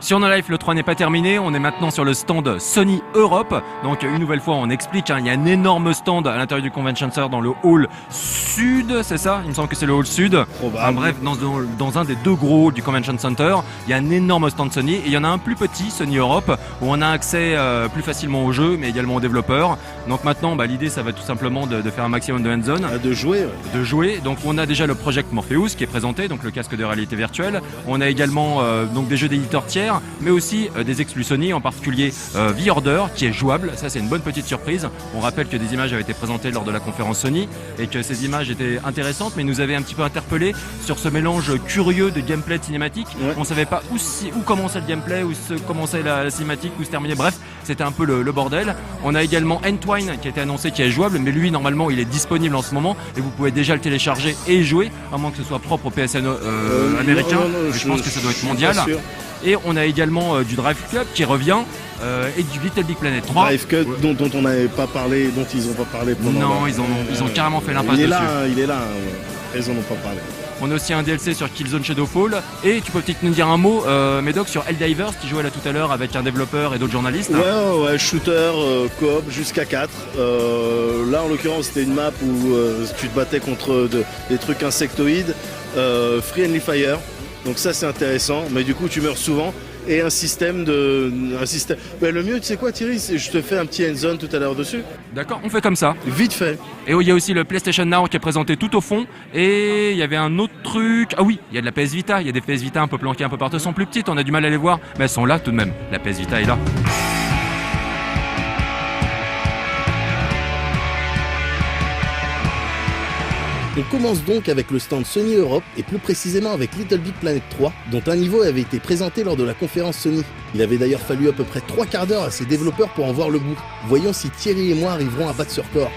Sur No Life, le 3 n'est pas terminé, on est maintenant sur le stand Sony Europe. Donc une nouvelle fois on explique, il y a un énorme stand à l'intérieur du Convention Center dans le hall sud, c'est ça? Il me semble que c'est le hall sud. Bref, dans un des deux gros halls du Convention Center, il y a un énorme stand Sony et il y en a un plus petit, Sony Europe, où on a accès plus facilement aux jeux mais également aux développeurs. Donc maintenant l'idée ça va tout simplement de faire un maximum de hands-on. De jouer. De jouer. Donc on a déjà le Project Morpheus qui est présenté, donc le casque de réalité virtuelle. On a également donc des jeux d'éditeurs tiers, mais aussi des exclus Sony, en particulier The Order qui est jouable. Ça c'est une bonne petite surprise. On rappelle que des images avaient été présentées lors de la conférence Sony et que ces images étaient intéressantes, mais nous avaient un petit peu interpellé sur ce mélange curieux de gameplay de cinématique. Ouais. On savait pas où commençait le gameplay, où se commençait la cinématique, où se terminait. Bref, c'était un peu le bordel. On a également Entwine qui a été annoncé, qui est jouable, mais lui normalement il est disponible en ce moment et vous pouvez déjà le télécharger et y jouer, à moins que ce soit propre au PSN américain. Non, je pense que ça doit être mondial. Et on a également du Drive Club qui revient et du Little Big Planet 3. Drive Club dont on n'avait pas parlé, dont ils n'ont pas parlé pendant. Non, ils ont carrément fait l'impasse dessus. Il est là, ils n'en ont pas parlé. On a aussi un DLC sur Killzone Shadowfall. Et tu peux peut-être nous dire un mot, Médoc, sur Helldivers, qui jouait là tout à l'heure avec un développeur et d'autres journalistes. Ouais, shooter, coop, jusqu'à 4. Là, en l'occurrence, c'était une map où tu te battais contre des trucs insectoïdes. Friendly Fire. Donc ça, c'est intéressant. Mais du coup, tu meurs souvent. Et un système. Ben, le mieux, tu sais quoi, Thierry, je te fais un petit hands-on tout à l'heure dessus. D'accord, on fait comme ça. Vite fait. Et il y a aussi le PlayStation Now qui est présenté tout au fond. Et il y avait un autre truc. Ah oui, il y a de la PS Vita. Il y a des PS Vita un peu planquées un peu partout. Elles sont plus petites, on a du mal à les voir. Mais elles sont là tout de même. La PS Vita est là. On commence donc avec le stand Sony Europe et plus précisément avec Little Big Planet 3, dont un niveau avait été présenté lors de la conférence Sony. Il avait d'ailleurs fallu à peu près 3/4 d'heure à ses développeurs pour en voir le bout. Voyons si Thierry et moi arriveront à battre ce record.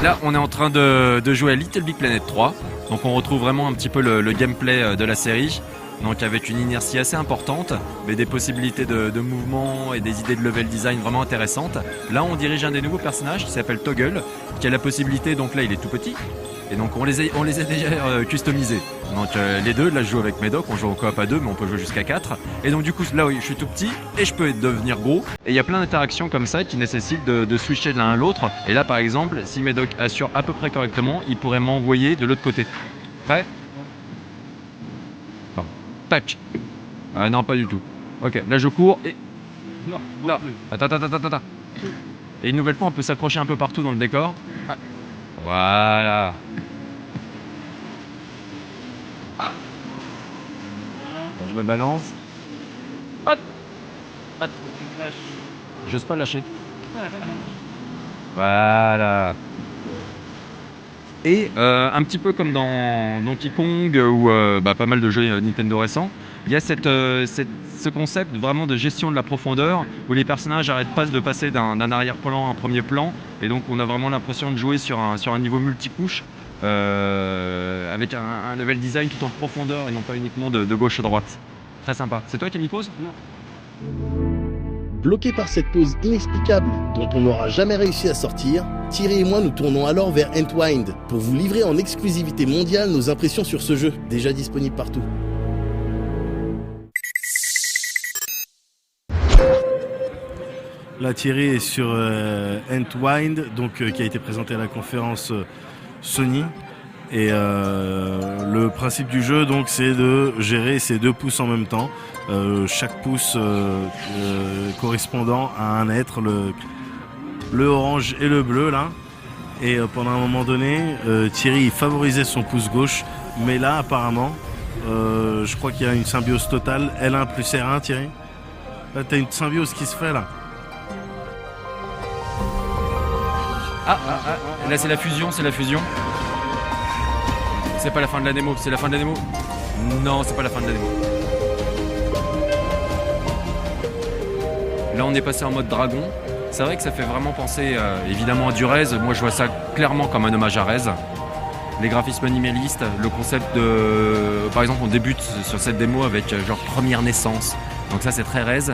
Là, on est en train de jouer à Little Big Planet 3. Donc on retrouve vraiment un petit peu le gameplay de la série. Donc avec une inertie assez importante, mais des possibilités de mouvement et des idées de level design vraiment intéressantes. Là on dirige un des nouveaux personnages qui s'appelle Toggle, qui a la possibilité, donc là il est tout petit, et donc on les a déjà customisés. Donc les deux, là je joue avec Médoc, on joue en coop à 2, mais on peut jouer jusqu'à 4. Et donc du coup là oui, je suis tout petit et je peux devenir gros. Et il y a plein d'interactions comme ça qui nécessitent de switcher de l'un à l'autre. Et là par exemple, si Médoc assure à peu près correctement, il pourrait m'envoyer de l'autre côté. Prêt ? Tac. Non, pas du tout. Ok, là je cours et... Non. Attends. Et une nouvelle fois, on peut s'accrocher un peu partout dans le décor. Voilà. Je me balance. J'ose pas lâcher. Voilà. Et un petit peu comme dans Donkey Kong ou pas mal de jeux Nintendo récents, il y a ce concept vraiment de gestion de la profondeur où les personnages n'arrêtent pas de passer d'un arrière-plan à un premier plan, et donc on a vraiment l'impression de jouer sur un niveau multicouche avec un level design tout en profondeur et non pas uniquement de gauche à droite. Très sympa. C'est toi qui as mis pause ? Non. Bloqué par cette pause inexplicable dont on n'aura jamais réussi à sortir, Thierry et moi nous tournons alors vers Entwined pour vous livrer en exclusivité mondiale nos impressions sur ce jeu, déjà disponible partout. Là Thierry est sur Entwined, donc qui a été présenté à la conférence Sony. Et le principe du jeu donc c'est de gérer ces deux pouces en même temps, chaque pouce correspondant à un être, le orange et le bleu là. Et pendant un moment donné, Thierry favorisait son pouce gauche, mais là apparemment, je crois qu'il y a une symbiose totale, L1 plus R1 Thierry. Là t'as une symbiose qui se fait là. Là c'est la fusion. C'est pas la fin de la démo, c'est la fin de la démo. Non, c'est pas la fin de la démo. Là, on est passé en mode dragon. C'est vrai que ça fait vraiment penser évidemment à du Rez. Moi, je vois ça clairement comme un hommage à Rez. Les graphismes minimalistes, le concept de... Par exemple, on débute sur cette démo avec genre première naissance. Donc ça, c'est très Rez.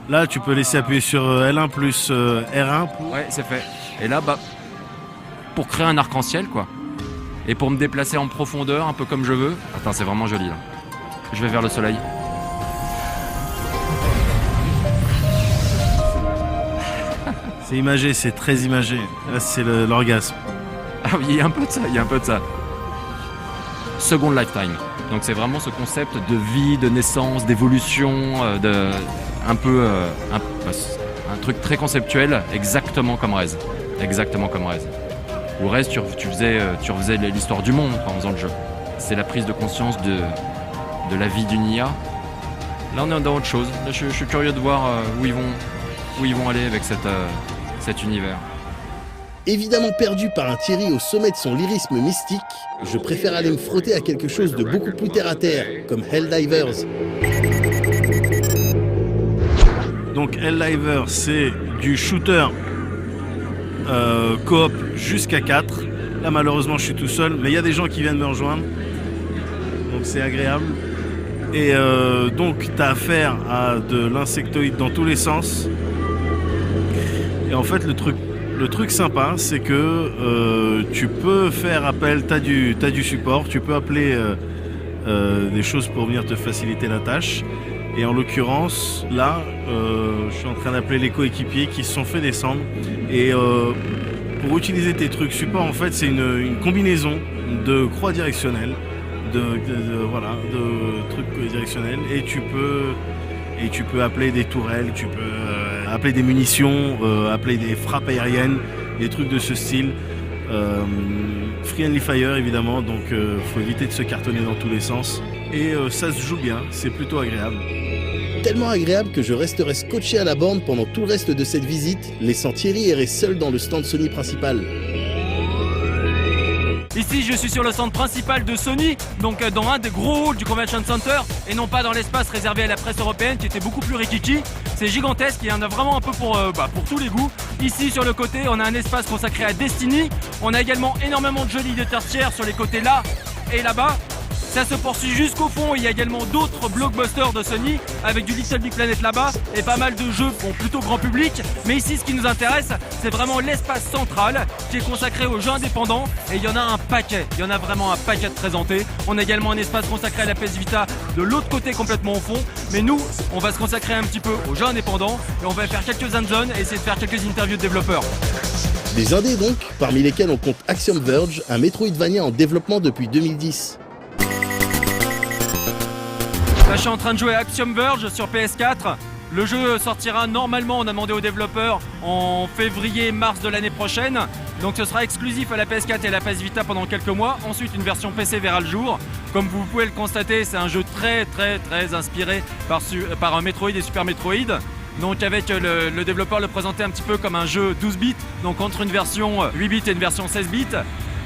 Là, tu peux laisser appuyer sur L1 plus R1. Ouais, c'est fait. Et là, pour créer un arc-en-ciel, quoi. et pour me déplacer en profondeur, un peu comme je veux. Attends, c'est vraiment joli là. Je vais vers le soleil. C'est imagé, c'est très imagé. Là, c'est l'orgasme. Ah oui, il y a un peu de ça. Second Lifetime. Donc c'est vraiment ce concept de vie, de naissance, d'évolution, un truc très conceptuel, exactement comme Rez. Ou Rez, tu refaisais l'histoire du monde en faisant le jeu. C'est la prise de conscience de la vie d'une IA. Là, on est dans autre chose. Là, je suis curieux de voir où ils vont aller avec cet univers. Évidemment perdu par un Thierry au sommet de son lyrisme mystique, je préfère aller me frotter à quelque chose de beaucoup plus terre-à-terre, comme Helldivers. Donc Helldivers, c'est du shooter coop jusqu'à 4. Là, malheureusement, je suis tout seul, mais il y a des gens qui viennent me rejoindre. Donc c'est agréable. Et donc, tu as affaire à de l'insectoïde dans tous les sens. Et en fait, le truc sympa, c'est que tu peux faire appel, t'as du support, tu peux appeler des choses pour venir te faciliter la tâche. Et en l'occurrence, là, je suis en train d'appeler les coéquipiers qui se sont fait descendre. Et pour utiliser tes trucs support, en fait, c'est une combinaison de croix directionnelles, de trucs directionnels. Et tu peux appeler des tourelles, tu peux appeler des munitions, appeler des frappes aériennes, des trucs de ce style. Friendly Fire évidemment, donc faut éviter de se cartonner dans tous les sens. Et ça se joue bien, c'est plutôt agréable. Tellement agréable que je resterai scotché à la borne pendant tout le reste de cette visite, laissant Thierry errer seul dans le stand Sony principal. Ici, je suis sur le stand principal de Sony, donc dans un des gros halls du Convention Center, et non pas dans l'espace réservé à la presse européenne qui était beaucoup plus rikiki. C'est gigantesque, il y en a vraiment un peu pour tous les goûts. Ici, sur le côté, on a un espace consacré à Destiny. On a également énormément de jeux d'éditeurs tiers sur les côtés là et là-bas. Ça se poursuit jusqu'au fond, il y a également d'autres blockbusters de Sony avec du Little Big Planet là-bas et pas mal de jeux plutôt grand public. Mais ici, ce qui nous intéresse, c'est vraiment l'espace central qui est consacré aux jeux indépendants et il y en a un paquet, il y en a vraiment un paquet de présentés. On a également un espace consacré à la PS Vita de l'autre côté complètement au fond. Mais nous, on va se consacrer un petit peu aux jeux indépendants et on va faire quelques hands-on et essayer de faire quelques interviews de développeurs. Des indés donc, parmi lesquels on compte Axiom Verge, un Metroidvania en développement depuis 2010. Là, je suis en train de jouer à Axiom Verge sur PS4. Le jeu sortira normalement, on a demandé aux développeurs, en février-mars de l'année prochaine. Donc ce sera exclusif à la PS4 et à la PS Vita pendant quelques mois. Ensuite, une version PC verra le jour. Comme vous pouvez le constater, c'est un jeu très inspiré par un Metroid et Super Metroid. Donc avec le développeur le présentait un petit peu comme un jeu 12 bits, donc entre une version 8 bits et une version 16 bits.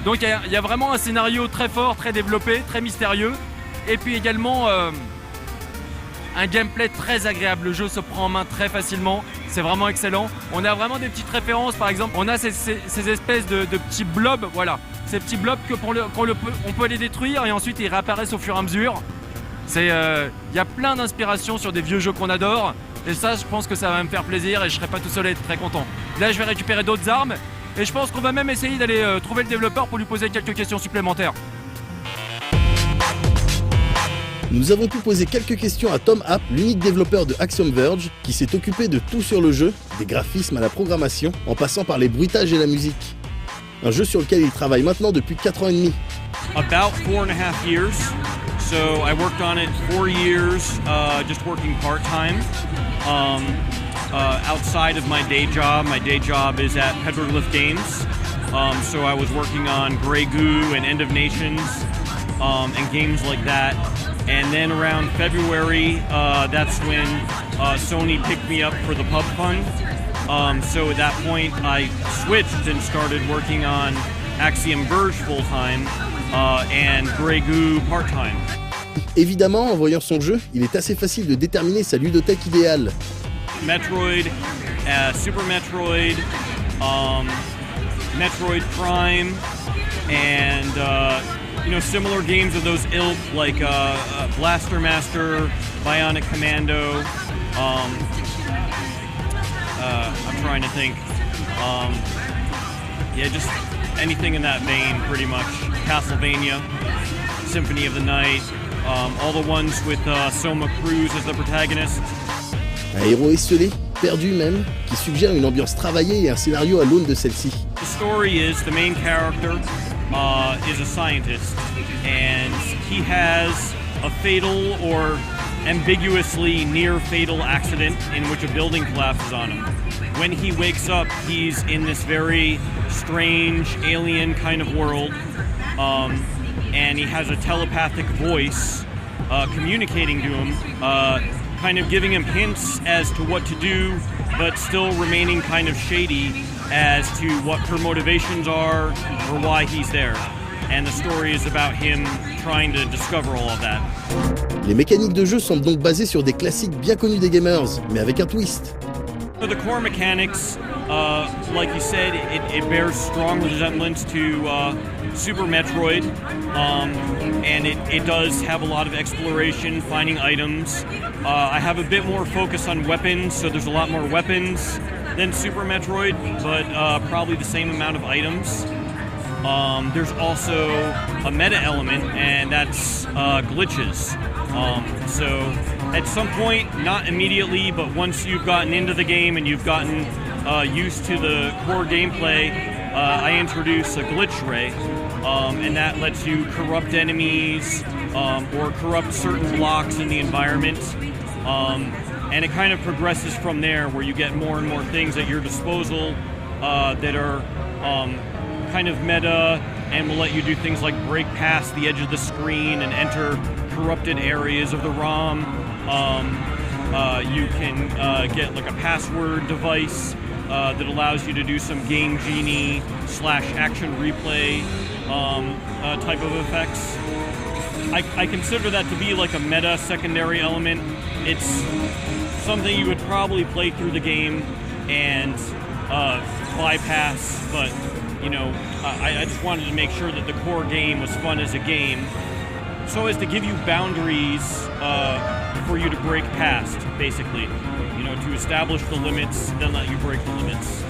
Donc il y a vraiment un scénario très fort, très développé, très mystérieux. Et puis également un gameplay très agréable, le jeu se prend en main très facilement, c'est vraiment excellent. On a vraiment des petites références, par exemple, on a ces espèces de petits blobs, voilà. Ces petits blobs on peut les détruire et ensuite ils réapparaissent au fur et à mesure. Il y a plein d'inspirations sur des vieux jeux qu'on adore et ça, je pense que ça va me faire plaisir et je serai pas tout seul à être très content. Là, je vais récupérer d'autres armes et je pense qu'on va même essayer d'aller trouver le développeur pour lui poser quelques questions supplémentaires. Nous avons pu poser quelques questions à Tom Happ, l'unique développeur de Axiom Verge, qui s'est occupé de tout sur le jeu, des graphismes à la programmation, en passant par les bruitages et la musique. Un jeu sur lequel il travaille maintenant depuis 4 ans et demi. About 4.5 years. So I worked on it 4 years, just working part-time. Outside of my day job is at Petroglyph Games. So I was working on Grey Goo and End of Nations and games like that. And then around February, that's when Sony picked me up for the Pub Fund. So at that point, I switched and started working on Axiom Verge full-time and Grey Goo part-time. Évidemment, en voyant son jeu, il est assez facile de déterminer sa ludothèque idéale. Metroid, Super Metroid, Metroid Prime, and similar games of those ilk like Blaster Master, Bionic Commando. I'm trying to think. Just anything in that vein, pretty much. Castlevania, Symphony of the Night, all the ones with Soma Cruz as the protagonist. Un héros esselé, perdu même, qui suggère une ambiance travaillée et un scénario à l'aune de celle-ci. The story is the main character is a scientist, and he has a fatal or ambiguously near-fatal accident in which a building collapses on him. When he wakes up, he's in this very strange alien kind of world, and he has a telepathic voice communicating to him, kind of giving him hints as to what to do, but still remaining kind of shady as to what her motivations are or why he's there. And the story is about him trying to discover all of that. Les mécaniques de jeu semblent donc basées sur des classiques bien connus des gamers, mais avec un twist. For the core mechanics, like you said, it bears strong resemblance to Super Metroid, and it does have a lot of exploration, finding items. I have a bit more focus on weapons, so there's a lot more weapons than Super Metroid, but probably the same amount of items. There's also a meta element, and that's glitches. So at some point, not immediately, but once you've gotten into the game and you've gotten used to the core gameplay, I introduce a glitch ray, and that lets you corrupt enemies or corrupt certain blocks in the environment. And it kind of progresses from there, where you get more and more things at your disposal that are kind of meta and will let you do things like break past the edge of the screen and enter corrupted areas of the ROM. You can get like a password device that allows you to do some Game Genie / action replay type of effects. I consider that to be like a meta secondary element. It's something you would probably play through the game and bypass, but you know, I just wanted to make sure that the core game was fun as a game, so as to give you boundaries for you to break past, basically. You know, to establish the limits, then let you break the limits.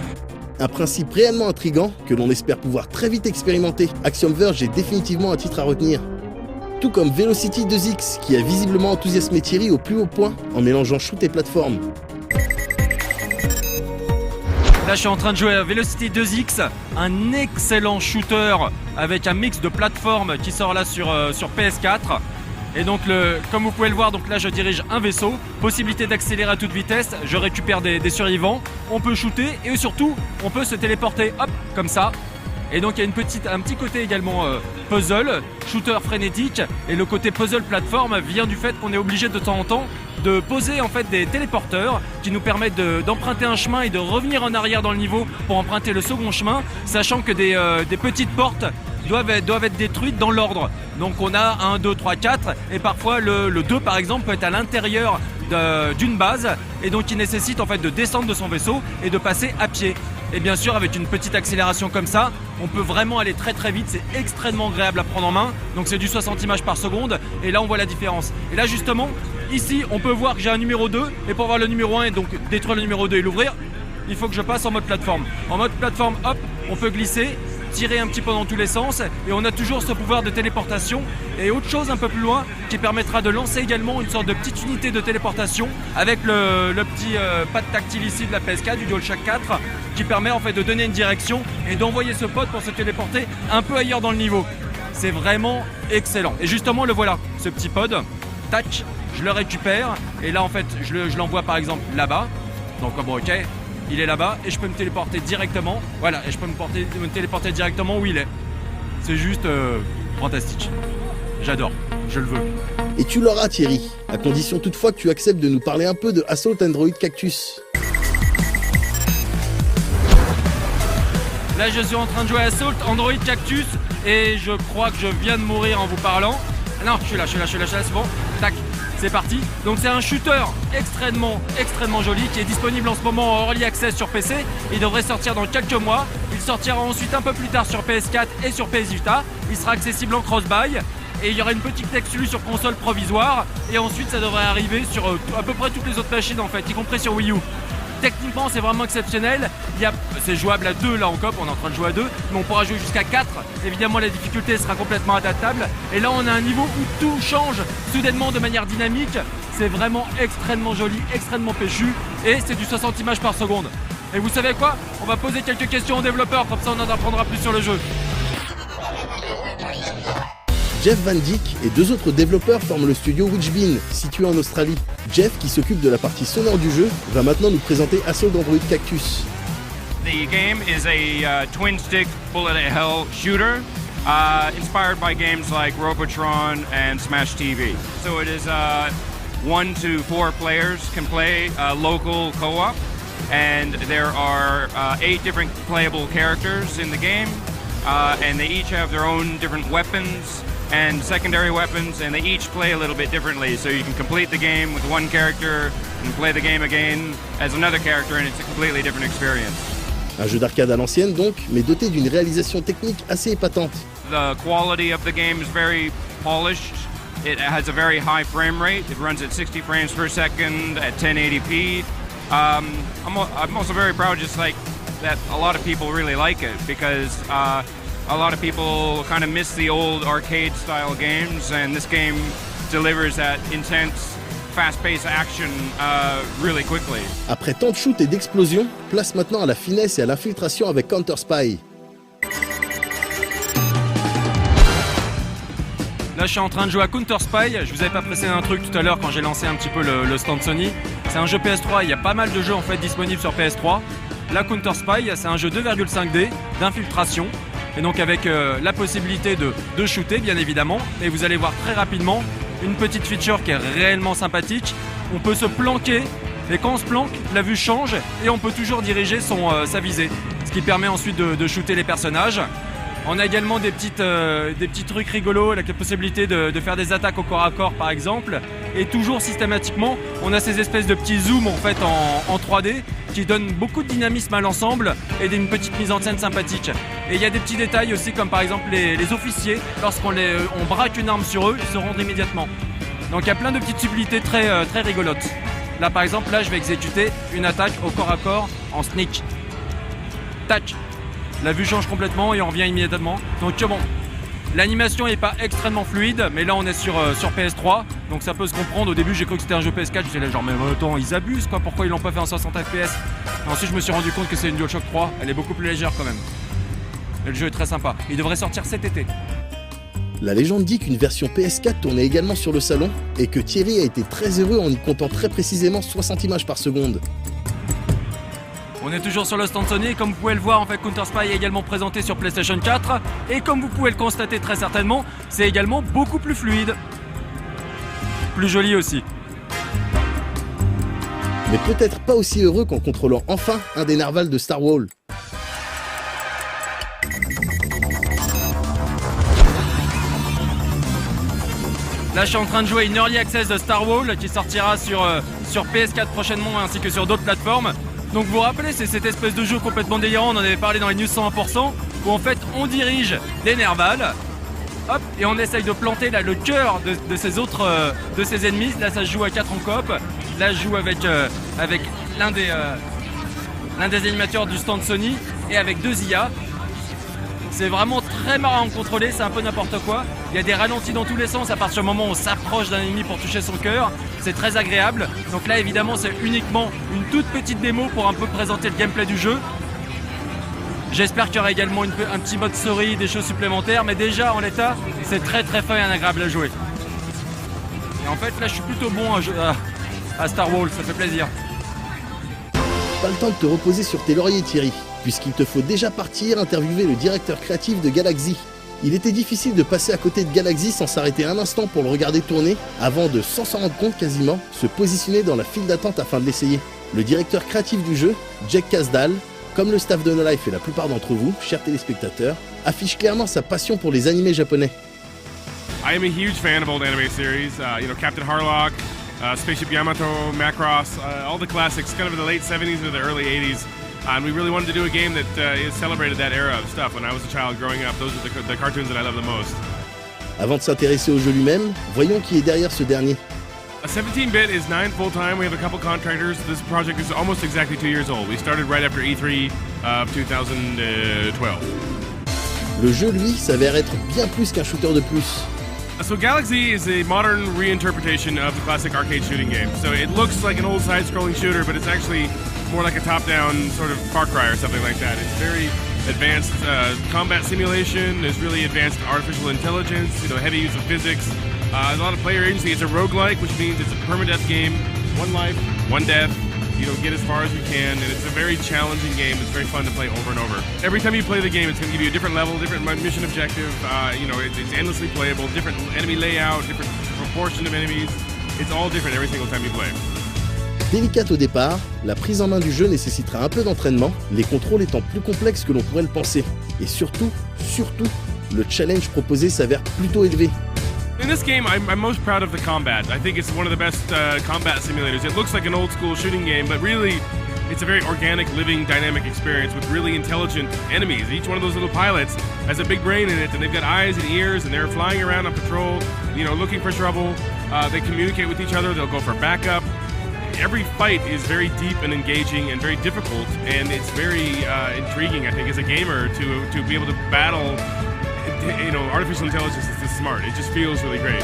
Un principe réellement intriguant que l'on espère pouvoir très vite expérimenter. Axiom Verge est définitivement un titre à retenir. Tout comme Velocity 2X qui a visiblement enthousiasmé Thierry au plus haut point en mélangeant shoot et plateforme. Là je suis en train de jouer à Velocity 2X, un excellent shooter avec un mix de plateformes qui sort là sur PS4. Et donc comme vous pouvez le voir, donc là je dirige un vaisseau, possibilité d'accélérer à toute vitesse, je récupère des survivants, on peut shooter et surtout on peut se téléporter, hop, comme ça. Et donc il y a un petit côté également puzzle, shooter frénétique, et le côté puzzle plateforme vient du fait qu'on est obligé de temps en temps de poser en fait des téléporteurs qui nous permettent d'emprunter un chemin et de revenir en arrière dans le niveau pour emprunter le second chemin, sachant que des petites portes doivent être détruites dans l'ordre. Donc on a 1, 2, 3, 4 et parfois le 2 par exemple peut être à l'intérieur d'une base et donc il nécessite en fait de descendre de son vaisseau et de passer à pied. Et bien sûr avec une petite accélération comme ça, on peut vraiment aller très très vite, c'est extrêmement agréable à prendre en main. Donc c'est du 60 images par seconde et là on voit la différence. Et là justement, ici on peut voir que j'ai un numéro 2 et pour voir le numéro 1 et donc détruire le numéro 2 et l'ouvrir, il faut que je passe en mode plateforme. En mode plateforme, hop, on peut glisser, tirer un petit peu dans tous les sens et on a toujours ce pouvoir de téléportation et autre chose un peu plus loin qui permettra de lancer également une sorte de petite unité de téléportation avec le petit pad tactile ici de la PS4 du DualShock 4 qui permet en fait de donner une direction et d'envoyer ce pod pour se téléporter un peu ailleurs dans le niveau. C'est vraiment excellent et justement le voilà, ce petit pod, tac, je le récupère et là en fait je l'envoie par exemple là-bas, donc bon ok, il est là-bas et je peux me téléporter directement. Voilà, et je peux me téléporter directement où il est. C'est juste fantastique. J'adore, je le veux. Et tu l'auras Thierry, à condition toutefois que tu acceptes de nous parler un peu de Assault Android Cactus. Là je suis en train de jouer à Assault Android Cactus et je crois que je viens de mourir en vous parlant. Non, je suis là, c'est bon. Tac. C'est parti, donc c'est un shooter extrêmement joli qui est disponible en ce moment en Early Access sur PC. Il devrait sortir dans quelques mois. Il sortira ensuite un peu plus tard sur PS4 et sur PS Vita. Il sera accessible en cross-buy et il y aura une petite exclue sur console provisoire. Et ensuite ça devrait arriver sur à peu près toutes les autres machines en fait, y compris sur Wii U. Techniquement, c'est vraiment exceptionnel. C'est jouable à 2 là en coop, on est en train de jouer à 2, mais on pourra jouer jusqu'à 4. Évidemment, la difficulté sera complètement adaptable. Et là, on a un niveau où tout change soudainement de manière dynamique. C'est vraiment extrêmement joli, extrêmement péchu, et c'est du 60 images par seconde. Et vous savez quoi? On va poser quelques questions aux développeurs, comme ça on en apprendra plus sur le jeu. Jeff Van Dyke et 2 autres développeurs forment le studio Witchbean, situé en Australie. Jeff, qui s'occupe de la partie sonore du jeu, va maintenant nous présenter Assault Android Cactus. The game is a twin-stick bullet hell shooter inspired by games like Robotron and Smash TV. So it is 1 to 4 players can play local co-op, and there are 8 different playable characters in the game, and they each have their own different weapons and secondary weapons, and they each play a little bit differently, so you can complete the game with one character and play the game again as another character, and it's a completely different experience. Un jeu d'arcade à l'ancienne donc, mais doté d'une réalisation technique assez épatante. The quality of the game is very polished. It has a very high frame rate. It runs at 60 frames per second at 1080p. I'm also very proud just like that a lot of people really like it, because a lot of people kind of miss the old arcade style games, and this game delivers that intense, fast-paced action really quickly. Après tant de shoots et d'explosions, place maintenant à la finesse et à l'infiltration avec Counter Spy. Là, je suis en train de jouer à Counter Spy. Je vous avais pas précisé un truc tout à l'heure quand j'ai lancé un petit peu le stand Sony. C'est un jeu PS3. Il y a pas mal de jeux en fait disponibles sur PS3. Là, Counter Spy, c'est un jeu 2,5D d'infiltration. Et donc avec la possibilité de shooter, bien évidemment. Et vous allez voir très rapidement une petite feature qui est réellement sympathique. On peut se planquer. Et quand on se planque, la vue change et on peut toujours diriger sa visée. Ce qui permet ensuite de shooter les personnages. On a également des petits trucs rigolos, la possibilité de faire des attaques au corps à corps par exemple. Et toujours systématiquement, on a ces espèces de petits zooms en fait en 3D qui donnent beaucoup de dynamisme à l'ensemble et une petite mise en scène sympathique. Et il y a des petits détails aussi comme par exemple les officiers, lorsqu'on on braque une arme sur eux, ils se rendent immédiatement. Donc il y a plein de petites subtilités très rigolotes. Là par exemple, là je vais exécuter une attaque au corps à corps en sneak. Tac. La vue change complètement et on revient immédiatement. Donc bon, l'animation n'est pas extrêmement fluide, mais là on est sur PS3, donc ça peut se comprendre. Au début j'ai cru que c'était un jeu PS4, j'étais là genre mais attends, ils abusent quoi, pourquoi ils l'ont pas fait en 60 fps. Ensuite je me suis rendu compte que c'est une DualShock 3, elle est beaucoup plus légère quand même. Et le jeu est très sympa, il devrait sortir cet été. La légende dit qu'une version PS4 tournait également sur le salon et que Thierry a été très heureux en y comptant très précisément 60 images par seconde. On est toujours sur le stand Sony et comme vous pouvez le voir, en fait, Counter Spy est également présenté sur PlayStation 4 et comme vous pouvez le constater très certainement, c'est également beaucoup plus fluide. Plus joli aussi. Mais peut-être pas aussi heureux qu'en contrôlant enfin un des narvals de Star Wars. Là je suis en train de jouer une Early Access de Star Wars qui sortira sur PS4 prochainement ainsi que sur d'autres plateformes. Donc vous vous rappelez, c'est cette espèce de jeu complètement délirant, on en avait parlé dans les news 101%, où en fait on dirige des nervals, hop, et on essaye de planter là le cœur de ses ennemis. Là ça se joue à 4 en coop, là je joue avec l'un des animateurs du stand Sony et avec 2 IA. C'est vraiment très marrant à contrôler, c'est un peu n'importe quoi. Il y a des ralentis dans tous les sens à partir du moment où on s'approche d'un ennemi pour toucher son cœur. C'est très agréable. Donc là évidemment c'est uniquement une toute petite démo pour un peu présenter le gameplay du jeu. J'espère qu'il y aura également un petit mode story, des choses supplémentaires. Mais déjà en l'état, c'est très très fun et agréable à jouer. Et en fait là je suis plutôt bon à Star Wars, ça fait plaisir. Pas le temps de te reposer sur tes lauriers Thierry, puisqu'il te faut déjà partir interviewer le directeur créatif de Galaxy. Il était difficile de passer à côté de Galaxy sans s'arrêter un instant pour le regarder tourner, avant de, sans s'en rendre compte quasiment, se positionner dans la file d'attente afin de l'essayer. Le directeur créatif du jeu, Jack Kasdal, comme le staff de No Life et la plupart d'entre vous, chers téléspectateurs, affiche clairement sa passion pour les animés japonais. I am a huge fan of old anime series, Captain Harlock, Spaceship Yamato, Macross, all the classics, kind of in the late 70s into the early 80s. And we really wanted to do a game that celebrated that era of stuff. When I was a child growing up, those are the cartoons that I love the most. Avant de s'intéresser au jeu lui-même, voyons qui est derrière ce dernier. A 17-bit is 9 full-time. We have a couple contractors. This project is almost exactly 2 years old. We started right after E3 of 2012. Le jeu, lui, s'avère être bien plus qu'un shooter de plus. So Galaxy is a modern reinterpretation of the classic arcade shooting game. So it looks like an old side-scrolling shooter, but it's actually more like a top-down sort of Far Cry or something like that. It's very advanced combat simulation. There's really advanced artificial intelligence, heavy use of physics. A lot of player agency. It's a roguelike, which means it's a permadeath game. One life, one death. Get as far as you can, and it's a very challenging game. It's very fun to play over and over. Every time you play the game, it's going to give you a different level, different mission objective. It's endlessly playable, different enemy layout, different proportion of enemies. It's all different every single time you play. Délicate au départ, la prise en main du jeu nécessitera un peu d'entraînement, les contrôles étant plus complexes que l'on pourrait le penser. Et surtout, le challenge proposé s'avère plutôt élevé. In this game, I'm most proud of the combat. I think it's one of the best combat simulators. It looks like an old school shooting game, but really, it's a very organic, living, dynamic experience with really intelligent enemies. Each one of those little pilots has a big brain in it, and they've got eyes and ears, and they're flying around on patrol, looking for trouble. They communicate with each other. They'll go for backup. Every fight is very deep and engaging and very difficult, and it's very intriguing, I think, as a gamer to be able to battle artificial intelligence is this smart. It just feels really great.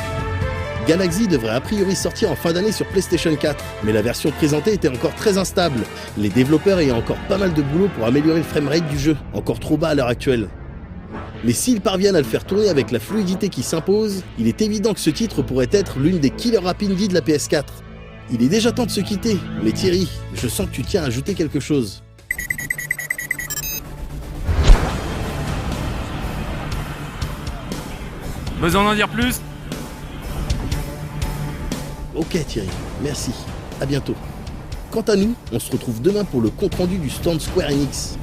Galaxy devrait a priori sortir en fin d'année sur PlayStation 4, mais la version présentée était encore très instable, les développeurs ayant encore pas mal de boulot pour améliorer le framerate du jeu, encore trop bas à l'heure actuelle. Mais s'ils parviennent à le faire tourner avec la fluidité qui s'impose, il est évident que ce titre pourrait être l'une des killer app indie de la PS4. Il est déjà temps de se quitter, mais Thierry, je sens que tu tiens à ajouter quelque chose. Besoin d'en dire plus? Ok Thierry, merci, à bientôt. Quant à nous, on se retrouve demain pour le compte-rendu du stand Square Enix.